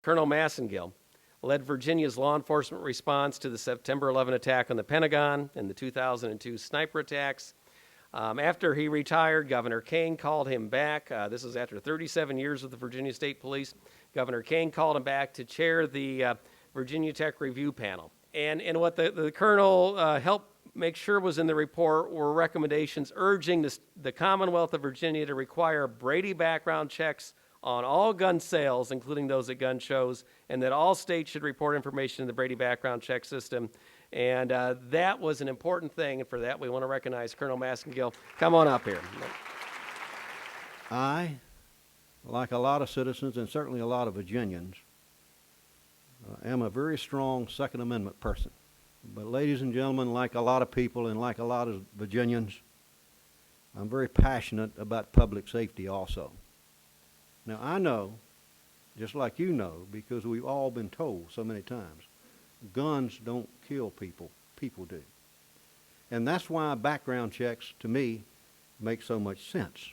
Colonel Massengill led Virginia's law enforcement response to the September 11 attack on the Pentagon and the 2002 sniper attacks. After he retired, Governor Kane called him back. This is after 37 years with the Virginia State Police. Governor Kane called him back to chair the Virginia Tech Review Panel. And what the colonel helped make sure was in the report were recommendations urging the Commonwealth of Virginia to require Brady background checks on all gun sales, including those at gun shows, and that all states should report information in the Brady background check system. And that was an important thing, and for that we want to recognize Colonel Massengill. Come on up here. I, like a lot of citizens and certainly a lot of Virginians, am a very strong Second Amendment person. But ladies and gentlemen, like a lot of people and like a lot of Virginians, I'm very passionate about public safety also. Now I know, just like you know, because we've all been told so many times, guns don't kill people, people do. And that's why background checks, to me, make so much sense.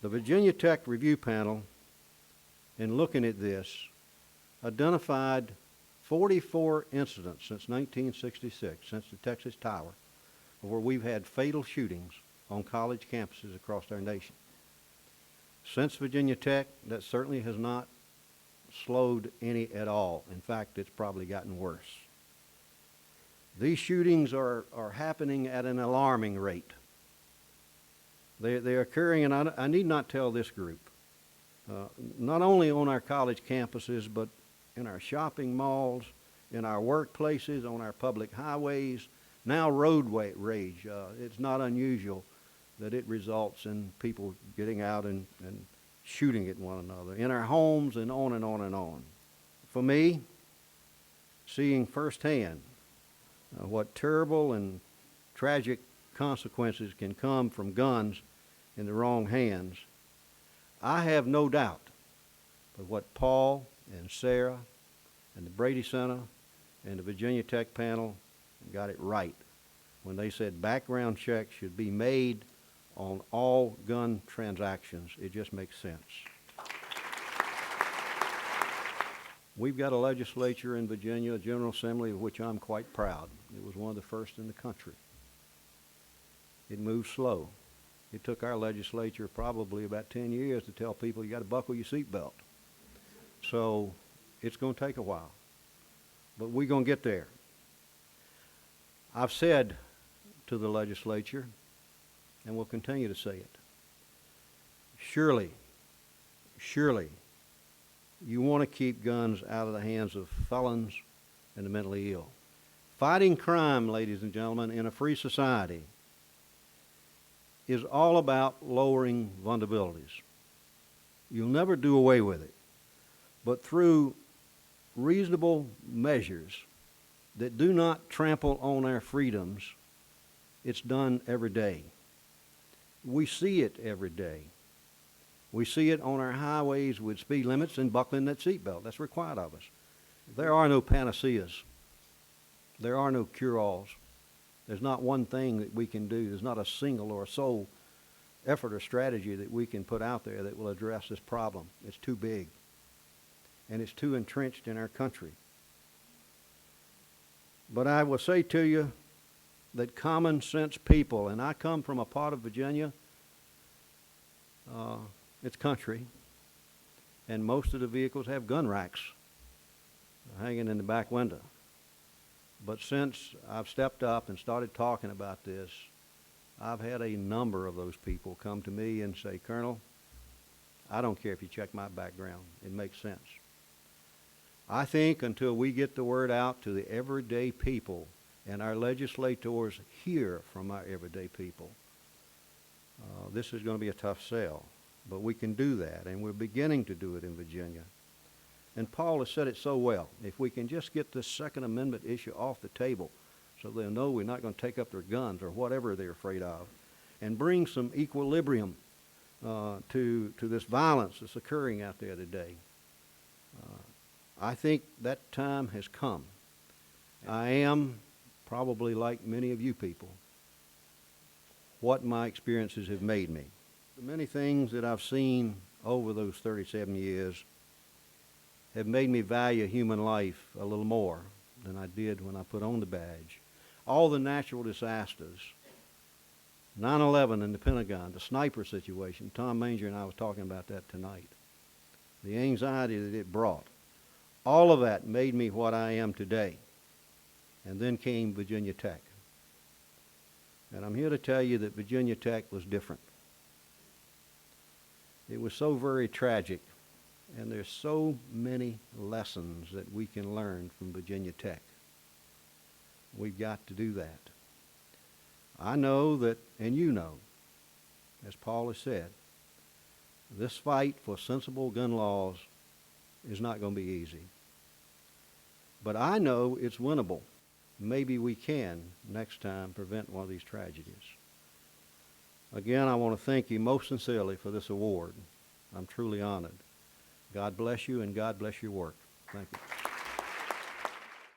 The Virginia Tech Review Panel, in looking at this, identified 44 incidents since 1966, since the Texas Tower, where we've had fatal shootings on college campuses across our nation. Since Virginia Tech, that certainly has not slowed any at all. In fact, it's probably gotten worse. These shootings are happening at an alarming rate. They're occurring, and I need not tell this group, not only on our college campuses, but in our shopping malls, in our workplaces, on our public highways, now roadway rage. It's not unusual that it results in people getting out and shooting at one another, in our homes, and on and on and on. For me, seeing firsthand what terrible and tragic consequences can come from guns in the wrong hands, I have no doubt that what Paul and Sarah and the Brady Center and the Virginia Tech panel got it right when they said background checks should be made on all gun transactions. It just makes sense. We've got a legislature in Virginia, a General Assembly, of which I'm quite proud. It was one of the first in the country. It moved slow. It took our legislature probably about 10 years to tell people you got to buckle your seatbelt. So it's going to take a while, but we're going to get there. I've said to the legislature, and will continue to say it, surely, you want to keep guns out of the hands of felons and the mentally ill. Fighting crime, ladies and gentlemen, in a free society is all about lowering vulnerabilities. You'll never do away with it, but through reasonable measures that do not trample on our freedoms, it's done every day. We see it every day. We see it on our highways with speed limits and buckling that seatbelt. That's required of us. There are no panaceas. There are no cure-alls. There's not one thing that we can do. There's not a single or a sole effort or strategy that we can put out there that will address this problem. It's too big, and it's too entrenched in our country. But I will say to you that common sense people, and I come from a part of Virginia, it's country, and most of the vehicles have gun racks hanging in the back window. But since I've stepped up and started talking about this, I've had a number of those people come to me and say, Colonel, I don't care if you check my background. It makes sense. I think until we get the word out to the everyday people and our legislators hear from our everyday people, this is going to be a tough sell. But we can do that, and we're beginning to do it in Virginia. And Paul has said it so well. If we can just get this Second Amendment issue off the table so they'll know we're not going to take up their guns or whatever they're afraid of, and bring some equilibrium to this violence that's occurring out there today, I think that time has come. I am, probably like many of you people, what my experiences have made me. The many things that I've seen over those 37 years have made me value human life a little more than I did when I put on the badge. All the natural disasters, 9/11 in the Pentagon, the sniper situation, Tom Manger and I was talking about that tonight, the anxiety that it brought, all of that made me what I am today. And then came Virginia Tech. And I'm here to tell you that Virginia Tech was different. It was so very tragic, and there's so many lessons that we can learn from Virginia Tech. We've got to do that. I know that, and you know, as Paul has said, this fight for sensible gun laws is not going to be easy. But I know it's winnable. Maybe we can, next time, prevent one of these tragedies. Again, I want to thank you most sincerely for this award. I'm truly honored. God bless you, and God bless your work. Thank you.